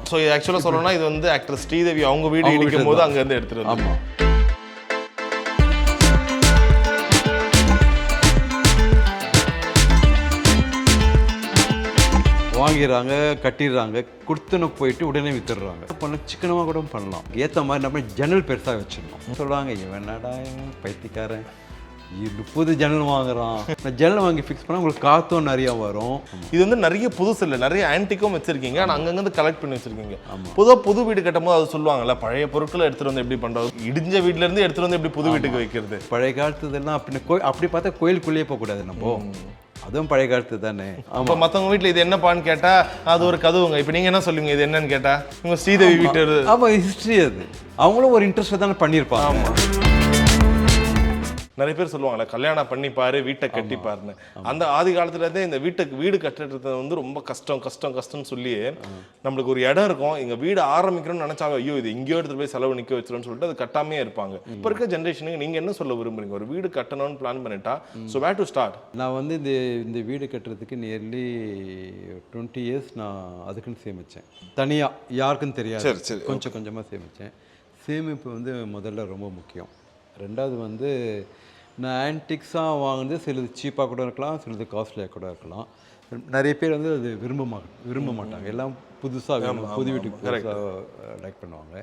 So ஆக்சுவலாக சொல்லணும்னா இது வந்து ஆக்டர் ஸ்ரீதேவி அவங்க வீடு இடிக்கும் போது அங்கேருந்து எடுத்துகிட்டு வந்து. ஆமாம். வாங்கிடுறாங்க, கட்டிடுறாங்க, கொடுத்துன்னு போயிட்டு உடனே வித்துடுறாங்க. பண்ண சிக்கனமாக கூட பண்ணலாம். ஏற்ற மாதிரி நம்ம ஜன்னல் பெருசாக வச்சிடணும். சொல்லுவாங்க இவனடா இவன் பைத்தியக்காரன் 30 ஜன்னல் வாங்குறான். ஜன்னல் வாங்கி ஃபிக்ஸ் பண்ணால் உங்களுக்கு காற்றும் நிறையா வரும். இது வந்து நிறைய புதுசு இல்லை, நிறைய ஆன்டிக்கும் வச்சிருக்கீங்க, ஆனால் அங்கங்கே கலெக்ட் பண்ணி வச்சிருக்கீங்க. பொதுவாக புது வீடு கட்டும் போது அது சொல்லுவாங்கல்ல, பழைய பொருட்களை எடுத்துகிட்டு வந்து எப்படி பண்ணுறது, இடிஞ்ச வீட்டிலேருந்து எடுத்துகிட்டு வந்து எப்படி புது வீட்டுக்கு வைக்கிறது. பழைய காலத்துலாம் அப்படி பார்த்தா கோயிலுக்குள்ளேயே போகக்கூடாது நம்ம. அதுவும் பழைய காலத்து தானே. அப்போ மற்றவங்க வீட்டில் இது என்னப்பான்னு கேட்டால் அது ஒரு கதவுங்க. இப்போ நீங்கள் என்ன சொல்லுவீங்க இது என்னன்னு கேட்டால் உங்கள் ஸ்ரீதேவி வீட்டு. ஆமாம், ஹிஸ்ட்ரி அது. அவங்களும் ஒரு இன்ட்ரெஸ்ட் தானே பண்ணியிருப்பாங்க. ஆமாம். நிறைய பேர் சொல்லுவாங்கல்ல கல்யாணம் பண்ணிப்பாரு வீட்டை கட்டிப்பாருன்னு. அந்த ஆதி காலத்துலேருந்தே இந்த வீடு கட்டுறது வந்து ரொம்ப கஷ்டம்னு சொல்லி நம்மளுக்கு ஒரு இடம் இருக்கும், இங்கே வீடு ஆரம்பிக்கணும்னு நினச்சாங்க, ஐயோ இது எங்கேயோ எடுத்துகிட்டு போய் செலவு நிற்க வச்சிருன்னு சொல்லிட்டு அது கட்டாமே இருப்பாங்க. இப்போ இருக்க ஜென்ரேஷனுக்கு நீங்கள் என்ன சொல்ல விரும்புறீங்க? ஒரு வீடு கட்டணும்னு பிளான் பண்ணிட்டா ஸோ வேர் டு ஸ்டார்ட்? நான் வந்து இந்த வீடு கட்டுறதுக்கு நியர்லி 20 இயர்ஸ் நான் அதுக்குன்னு சேமித்தேன். தனியாக யாருக்கும் தெரியாது. சரி கொஞ்சம் கொஞ்சமாக சேமித்தேன். சேமிப்பு வந்து முதல்ல ரொம்ப முக்கியம். ரெண்டாவது வந்து நான் ஆன்டிக்ஸாக வாங்குறது சிலது சீப்பாக கூட இருக்கலாம், சிலது காஸ்ட்லியாக கூட இருக்கலாம். நிறைய பேர் வந்து அது விரும்ப மாட்டாங்க. எல்லாம் புதுசாக வேணும், புது வீட்டுக்கு புதுசாக லைக் பண்ணுவாங்க.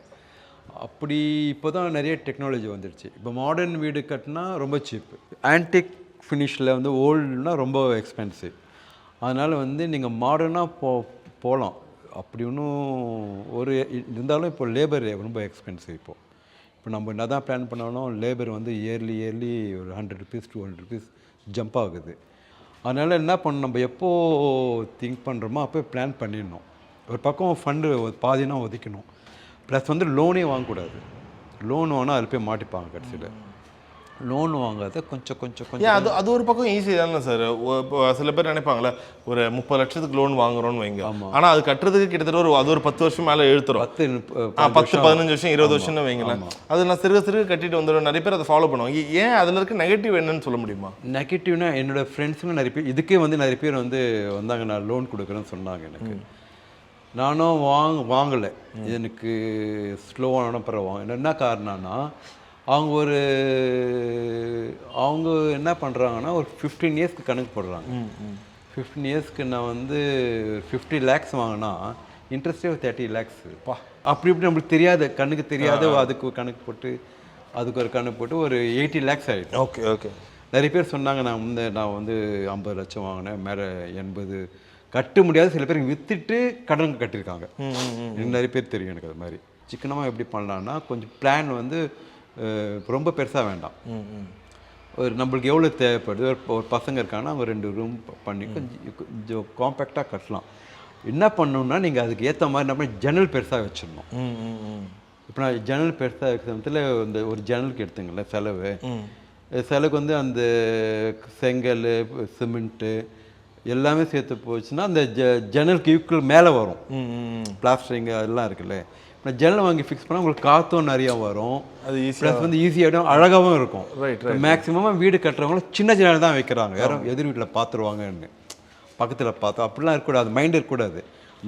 அப்படி இப்போ தான் நிறைய டெக்னாலஜி வந்துடுச்சு. இப்போ மாடர்ன் வீடு கட்டினா ரொம்ப சீப்பு, ஆன்டிக் ஃபினிஷில் வந்து ஓல்டுனா ரொம்ப எக்ஸ்பென்சிவ். அதனால் வந்து நீங்கள் மாடர்னாக போகலாம். அப்படி ஒன்றும் இருந்தாலும் இப்போ லேபர் ரொம்ப எக்ஸ்பென்சிவ். இப்போ நம்ம என்ன தான் பிளான் பண்ணாலும் லேபர் வந்து இயர்லி ஒரு 100 rupees 200 rupees ஜம்ப் ஆகுது. அதனால் என்ன பண்ணணும், நம்ம எப்போ திங்க் பண்ணுறோமோ அப்போ பிளான் பண்ணிடணும். ஒரு பக்கம் ஃபண்டு பாதினா ஒதுக்கணும். ப்ளஸ் வந்து லோனே வாங்கக்கூடாது. லோன் வாங்கினா அதில் போய் மாட்டிப்பாங்க கடைசியில். லோன் வாங்காத கொஞ்சம் அது ஒரு பக்கம் ஈஸி தானே சார். சில பேர் நினைப்பாங்களே ஒரு 30 லட்சத்துக்கு லோன் வாங்குறோன்னு வைங்க, ஆனால் அது கட்டுறதுக்கு கிட்டத்தட்ட அது ஒரு 10 வருஷம் மேலே எழுத்துரும். 10-15 வருஷம் 20 வருஷம்னு வைங்களேன். அது நான் சிறுக கட்டிட்டு வந்துடும். நிறைய பேர் அதை ஃபாலோ பண்ணுவாங்க. ஏன் அதில் இருக்க நெகட்டிவ் என்னன்னு சொல்ல முடியுமா? நெகட்டிவ்னா என்னோடய ஃப்ரெண்ட்ஸுங்க நிறைய பேர் இதுக்கே வந்து நிறைய பேர் வந்து வந்தாங்க, நான் லோன் கொடுக்குறேன்னு சொன்னாங்க. எனக்கு நானும் வாங்கலை. எனக்கு ஸ்லோவான பிறகு என்ன காரணம்னா அவங்க என்ன பண்ணுறாங்கன்னா ஒரு 15 இயர்ஸ்க்கு கணக்கு போடுறாங்க. 15 இயர்ஸ்க்கு நான் வந்து 50 lakhs வாங்கினா இன்ட்ரெஸ்டே 30 lakhs. அப்படி நம்மளுக்கு தெரியாது, கண்ணுக்கு தெரியாது. அதுக்கு கணக்கு போட்டு ஒரு கணக்கு போட்டு ஒரு 80 lakhs ஆகிடும். ஓகே. நிறைய பேர் சொன்னாங்க நான் வந்து 50 லட்சம் வாங்கினேன், மேலே 80 கட்ட முடியாது. சில பேர் விற்றுட்டு கடன் கட்டியிருக்காங்க. நிறைய பேர் தெரியும் எனக்கு. அது மாதிரி சிக்கனமாக எப்படி பண்ணலான்னா கொஞ்சம் பிளான் வந்து ரொம்ப பெருசாக வேண்டாம். ஒரு நம்மளுக்கு எவ்வளோ தேவைப்படுது, ஒரு பசங்க இருக்காங்கன்னா அவங்க 2 ரூம் பண்ணி கொஞ்சம் காம்பேக்டாக கட்டலாம். என்ன பண்ணணும்னா நீங்கள் அதுக்கு ஏற்ற மாதிரி நம்ம ஜன்னல் பெருசாக வச்சிடணும். இப்போ நான் ஜன்னல் பெருசாக வைக்கிறதுல இந்த ஒரு ஜன்னலுக்கு எடுத்துங்களேன் செலவுக்கு வந்து அந்த செங்கல் சிமெண்ட்டு எல்லாமே சேர்த்து போச்சுன்னா அந்த ஜன்னலுக்கு ஈக்குவல் மேலே வரும். பிளாஸ்டரிங் அதெல்லாம் இருக்குல்ல, நான் ஜன்னல் வாங்கி ஃபிக்ஸ் பண்ணால் உங்களுக்கு காற்றும் நிறையா வரும். அது ப்ளஸ் வந்து ஈஸியாகிடும், அழகாகவும் இருக்கும். மேக்ஸிமமாக வீடு கட்டுறவங்களும் சின்ன ஜன்னல் தான் வைக்கிறாங்க. யாரும் எதிர் வீட்டில் பார்த்துருவாங்கன்னு பக்கத்தில் பார்த்தோம் அப்படிலாம் இருக்கக்கூடாது. மைண்ட் இருக்கக்கூடாது.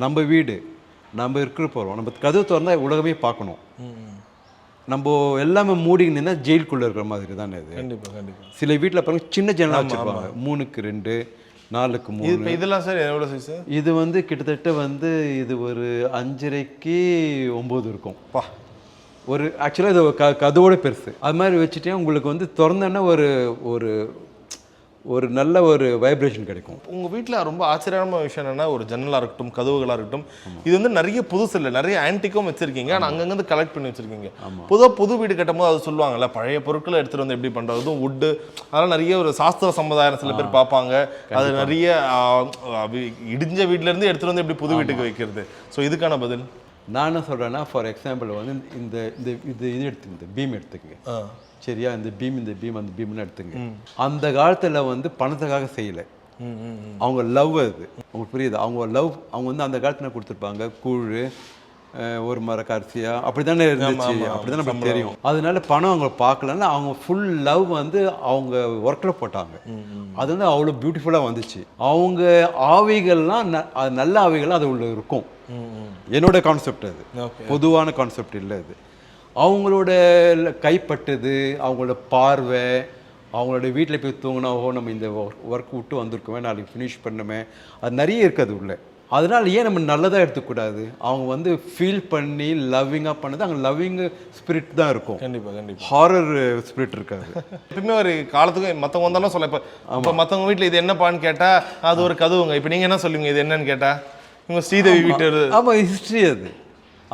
நம்ம வீடு நம்ம இருக்கிற போகிறோம், நம்ம கதவு திறந்தால் உலகமே பார்க்கணும். நம்ம எல்லாமே மூடின்னு இருந்தால் ஜெயிலுக்குள்ளே இருக்கிற மாதிரி தானே இது. கண்டிப்பாக. சில வீட்டில் பாருங்கள் சின்ன ஜன்னல் வச்சுருப்பாங்க, 3க்கு 2 4க்கு 3. இதெல்லாம் சார் எவ்வளோ சைஸ்? இது வந்து கிட்டத்தட்ட வந்து இது ஒரு 5.5க்கு 9 இருக்கும். ஒரு ஆக்சுவலாக இது கதவோட பெருசு. அது மாதிரி வச்சுட்டே உங்களுக்கு வந்து திறந்தோன்னா ஒரு நல்ல ஒரு வைப்ரேஷன் கிடைக்கும். உங்கள் வீட்டில் ரொம்ப ஆச்சரியமான விஷயம் என்னென்னா ஒரு ஜன்னலாக இருக்கட்டும் கதவுகளாக இருக்கட்டும், இது வந்து நிறைய புதுசு இல்லை, நிறைய ஆன்டிக்கும் வச்சுருக்கீங்க, ஆனால் அங்கங்கே கலெக்ட் பண்ணி வச்சுருக்கீங்க. பொதுவாக புது வீடு கட்டும் போது அது சொல்லுவாங்கல்ல, பழைய பொருட்களை எடுத்துகிட்டு வந்து எப்படி பண்ணுறது, அதுவும் வுட்டு, அதெல்லாம் நிறைய ஒரு சாஸ்திர சம்பிரதாயம் சில பேர் பார்ப்பாங்க. அது நிறைய இடிஞ்ச வீட்டிலேருந்து எடுத்துகிட்டு வந்து எப்படி புது வீட்டுக்கு வைக்கிறது. ஸோ இதுக்கான பதில் நான் என்ன சொல்கிறேன்னா, ஃபார் எக்ஸாம்பிள் வந்து இது எடுத்துங்க, இந்த பீம் எடுத்துக்கங்க. சரியா, இந்த பீம் அந்த பீம்னு எடுத்துங்க. அந்த காலத்தில் வந்து பணத்துக்காக செய்யலை, அவங்க லவ். அது உங்களுக்கு புரியுது? அவங்க வந்து அந்த காலத்தில் கொடுத்துருப்பாங்க கூழ், ஒரு மரக்க அரிசியா, அப்படி தானே இருந்துச்சு. அப்படி தான் நமக்கு தெரியும். அதனால பணம் அவங்க பார்க்கலன்னா அவங்க ஃபுல் லவ் வந்து அவங்க ஒர்க்கில் போட்டாங்க. அது வந்து அவ்வளோ பியூட்டிஃபுல்லாக வந்துச்சு. அவங்க ஆவிகள்லாம் நல்ல ஆவிகள்லாம் அது உள்ள இருக்கும். என்னோட கான்செப்ட் அது, ஓகே. பொதுவான கான்செப்ட் இல்லை அது. அவங்களோட கைப்பட்டது, அவங்களோட பார்வை, அவங்களோட வீட்டில் போய் தூங்கினா நம்ம இந்த ஒர்க் விட்டு வந்திருக்கோமே, நாளைக்கு ஃபினிஷ் பண்ணுமே, அது நிறைய இருக்குது உள்ள. அதனால் ஏன் நம்ம நல்லதாக எடுத்துக்கூடாது? அவங்க வந்து ஃபீல் பண்ணி லவ்விங்காக பண்ணது, அங்கே லவ்விங் ஸ்பிரிட் தான் இருக்கும். கண்டிப்பாக ஹாரர் ஸ்பிரிட் இருக்காது. எப்பவுமே ஒரு காலத்துக்கு மற்றவங்க வந்தாலும் சொல்ல, இப்போ மற்றவங்க வீட்டில் இது என்னப்பான்னு கேட்டால் அது ஒரு கதவுங்க. இப்போ நீங்கள் என்ன சொல்லுவீங்க இது என்னன்னு கேட்டால்? இவங்க ஸ்ரீதேவி வீட்டு. ஆமாம், ஹிஸ்ட்ரி அது.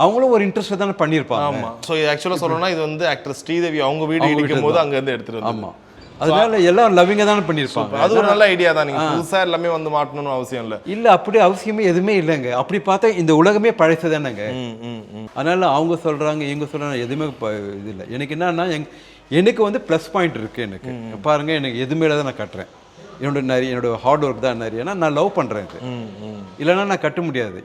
அவங்களும் ஒரு இன்ட்ரெஸ்ட் தானே பண்ணியிருப்பாங்க. ஆமாம். ஸோ இது ஆக்சுவலாக சொல்லணும்னா இது வந்து ஆக்டர் ஸ்ரீதேவி அவங்க வீடு இடிக்கும் போது அங்கேருந்து எடுத்துகிட்டு. ஆமாம், அதனால எல்லாம் லவ்விங்காக தானே பண்ணியிருப்பாங்க. அது ஒரு நல்ல ஐடியா தான். நீங்கள் புதுசாக எல்லாமே வந்து மாட்டணும்னு அவசியம் இல்லை. அப்படி அவசியமே எதுவுமே இல்லைங்க. அப்படி பார்த்தா இந்த உலகமே பழசு தானேங்க. அதனால அவங்க சொல்கிறாங்க, இவங்க சொல்கிறாங்க, எதுவுமே இது இல்லை. எனக்கு என்னன்னா எனக்கு வந்து ப்ளஸ் பாயிண்ட் இருக்குது. எனக்கு பாருங்கள், எனக்கு எது மேலே தான் நான் கட்டுறேன். என்னோட ஹார்ட் ஒர்க் தான் நிறைய. ஏன்னா நான் லவ் பண்ணுறேன். இது இல்லைன்னா நான் கட்ட முடியாது.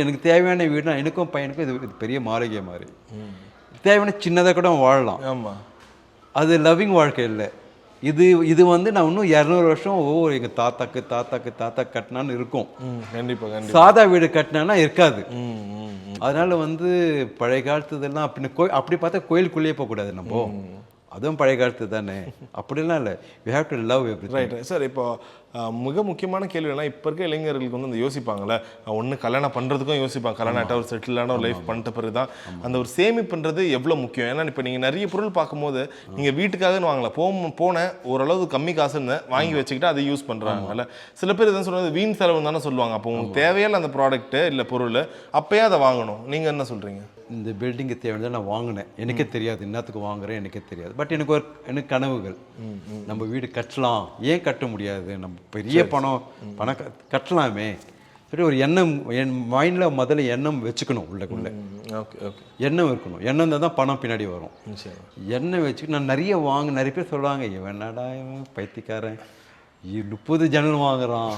எனக்கு தேவையான வீடுனா எனக்கும் பையனுக்கும் இது பெரிய மாளிகை மாதிரி. தேவையான சின்னதாக கூட வாழலாம். ஆமாம், அது லவ்விங் வாழ்க்கை இல்லை. இது வந்து நான் இன்னும் 200 வருஷம் எங்கள் தாத்தாக்கு கட்டினான்னு இருக்கும். கண்டிப்பாக. சாதா வீடு கட்டினான்னா இருக்காது. அதனால வந்து பழைய காலத்து இதெல்லாம் அப்படி பார்த்தா கோயிலுக்குள்ளேயே போகக்கூடாது நம்ம. அதுவும் பழைய காலத்து தானே, அப்படிலாம் இல்லை. We have to love everything. Right sir. இப்போ மிக முக்கியமான கேள்வினா, இப்போ இருக்க இளைஞர்களுக்கு வந்து அந்த யோசிப்பாங்கள்ல, ஒன்று கல்யாணம் பண்ணுறதுக்கும் யோசிப்பாங்க. கல்யாணம் ஆகிட்ட ஒரு செட்டிலான ஒரு லைஃப் பண்ணிட்ட பிறகு தான் அந்த ஒரு சேமிப்புன்றது எவ்வளோ முக்கியம். ஏன்னா இப்போ நீங்கள் நிறைய பொருள் பார்க்கும்போது நீங்கள் வீட்டுக்காகன்னு வாங்கல, போன ஓரளவு கம்மி காசுன்னு வாங்கி வச்சுக்கிட்டு அதை யூஸ் பண்ணுறாங்கல்ல. சில பேர் எதுவும் சொல்கிறது வீண் செலவு தானே சொல்லுவாங்க. அப்போ உங்களுக்கு தேவையில்ல அந்த ப்ராடக்ட்டு இல்லை பொருள், அப்போயே அதை வாங்கணும். நீங்கள் என்ன சொல்கிறீங்க? இந்த பில்டிங்கு தேவையான நான் வாங்கினேன். எனக்கே தெரியாது என்னத்துக்கு வாங்குறேன், எனக்கே தெரியாது. பட் எனக்கு கனவுகள். நம்ம வீடு கட்டலாம், ஏன் கட்ட முடியாது? நம்ம பெரிய பணம் கட்டலாமே. சரி, ஒரு எண்ணம் என் மைண்டில் முதல்ல எண்ணம் வச்சுக்கணும். உள்ளக்குள்ளே எண்ணம் இருக்கணும். எண்ணம் தான் பணம் பின்னாடி வரும். எண்ணம் வச்சுக்கிட்டு நான் நிறைய பேர் சொல்லுவாங்க, இவனடா இவன் பைத்தியக்காரன் 30 ஜன்னல் வாங்குறான்.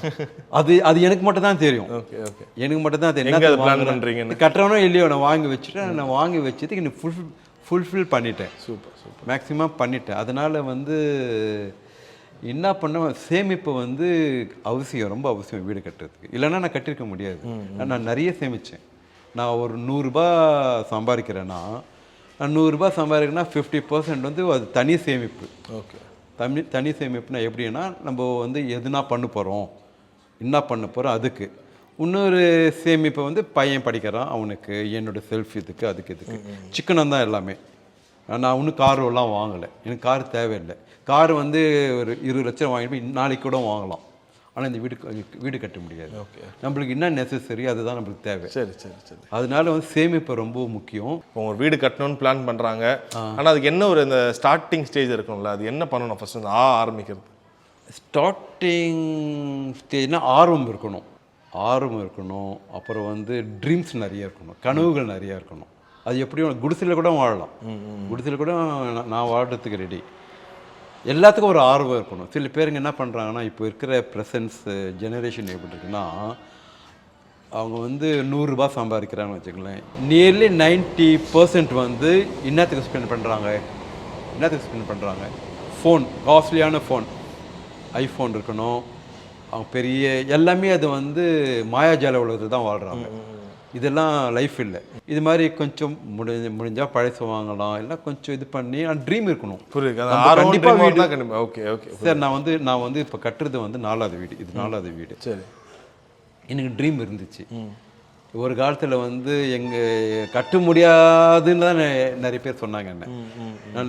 அது எனக்கு மட்டும் தான் தெரியும். எனக்கு மட்டும் தான் தெரியும். கட்டுறவனோ இல்லையோ, நான் வாங்கி வச்சுட்டேன். நான் வாங்கி வச்சதுக்கு இன்னும் ஃபுல்ஃபில் பண்ணிட்டேன். சூப்பர் மேக்ஸிமம் பண்ணிட்டேன். அதனால் வந்து என்ன பண்ண, சேமிப்பு வந்து அவசியம், ரொம்ப அவசியம் வீடு கட்டுறதுக்கு. இல்லைன்னா நான் கட்டியிருக்க முடியாது. நான் நிறைய சேமித்தேன். நான் ஒரு 100 ரூபா சம்பாதிக்கிறேன்னா, நான் 100 ரூபா சம்பாதிக்கிறேன்னா 50% வந்து அது தனி சேமிப்பு. தனி சேமிப்புனா எப்படின்னா, நம்ம வந்து எதுனா பண்ண போகிறோம், என்ன பண்ண போகிறோம் அதுக்கு. இன்னொரு சேமிப்பை வந்து பையன் படிக்கிறான், அவனுக்கு, என்னோட செல்ஃப் இதுக்கு, இதுக்கு சிக்கனம் தான் எல்லாமே. நான் இன்னும் காரெல்லாம் வாங்கலை. எனக்கு கார் தேவையில்லை. கார் வந்து ஒரு 20 லட்சம் வாங்கிட்டு நாளைக்கு கூட வாங்கலாம். ஆனால் இந்த வீடு கட்ட முடியாது. நம்மளுக்கு என்ன நெசசரி அதுதான் நம்மளுக்கு தேவை. சரி. அதனால வந்து சேமிப்பு ரொம்ப முக்கியம். ஒரு வீடு கட்டணும்னு பிளான் பண்ணுறாங்க. ஆனால் அதுக்கு என்ன ஒரு இந்த ஸ்டார்டிங் ஸ்டேஜ் இருக்கும்ல, அது என்ன பண்ணணும் ஃபர்ஸ்ட் ஆரம்பிக்கிறது? ஸ்டார்டிங் ஸ்டேஜ்னா ஆர்வம் இருக்கணும். அப்புறம் வந்து ட்ரீம்ஸ் நிறைய இருக்கணும், கனவுகள் நிறைய இருக்கணும். அது எப்படியும் குடிசையில் கூட வாழலாம். குடிசையில் கூட நான் வாழ்கிறதுக்கு ரெடி. எல்லாத்துக்கும் ஒரு ஆர்வம் இருக்கணும். சில பேருங்க என்ன பண்ணுறாங்கன்னா, இப்போ இருக்கிற ப்ரெசன்ஸ் ஜெனரேஷன் எப்படி இருக்குன்னா, அவங்க வந்து 100 ரூபா சம்பாதிக்கிறாங்கன்னு வச்சுக்கலேன், நியர்லி 90% வந்து என்னத்துக்கு ஸ்பெண்ட் பண்ணுறாங்க? ஃபோன், காஸ்ட்லியான ஃபோன், ஐஃபோன் இருக்கணும். அவங்க பெரிய எல்லாமே அது வந்து மாயாஜால உலகத்தில் தான் வாழ்கிறாங்க. இதெல்லாம் லைஃப் இல்லை. இது மாதிரி கொஞ்சம் முடிஞ்சால் பழசு வாங்கலாம், இல்லை கொஞ்சம் இது பண்ணி ட்ரீம் இருக்கணும். கண்டிப்பாக வீடு. சார், நான் வந்து இப்போ கட்டுறது வந்து 4வது வீடு. இது 4வது வீடு. சரி, எனக்கு ட்ரீம் இருந்துச்சு. ஒரு காலத்தில் வந்து கட்ட முடியாதுன்னு தான் நிறைய பேர் சொன்னாங்க.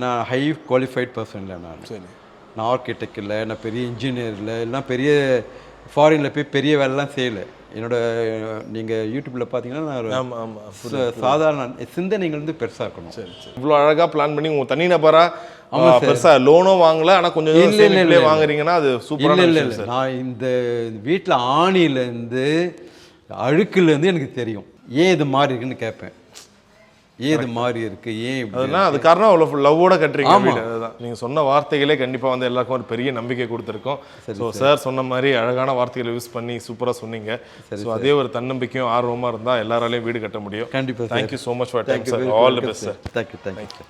நான் ஹை குவாலிஃபைட் பர்சன் இல்லை. நான் ஆர்கிடெக்ட் இல்லை, நான் பெரிய இன்ஜினியர் இல்லை, எல்லாம் பெரிய ஃபாரினில் போய் பெரிய வேலைலாம் செய்யலை. நீங்கள் யூடியூப்பில் பார்த்தீங்கன்னா நான் சாதாரண சிந்தனைகள் வந்து பெருசாக இருக்கணும். சரி. இவ்வளோ அழகாக பிளான் பண்ணி உங்கள் தனிநபராக பெருசாக லோனும் வாங்கலை, ஆனால் கொஞ்சம் இல்லை வாங்குறீங்கன்னா அது சூப்பராக. இல்லை, நான் இந்த வீட்டில் ஆணிலேருந்து அழுக்குலேருந்து எனக்கு தெரியும். ஏன் இது மாறி இருக்குன்னு கேட்பேன். ஏன் இது மாறி இருக்கு, ஏன் அதெல்லாம் அது காரணம் அவ்வளோ லவ்வோட கட்டுறீங்க வீடு. அதுதான் நீங்கள் சொன்ன வார்த்தைகளே கண்டிப்பாக வந்து எல்லாருக்கும் ஒரு பெரிய நம்பிக்கை கொடுத்துருக்கோம். ஸோ சார் சொன்ன மாதிரி அழகான வார்த்தைகளை யூஸ் பண்ணி சூப்பராக சொன்னீங்க. ஸோ அதே ஒரு தன்னம்பிக்கையும் ஆர்வமாக இருந்தால் எல்லாராலையும் வீடு கட்ட முடியும். கண்டிப்பாக. Thank you so much for time sir. All the best sir. Thank you.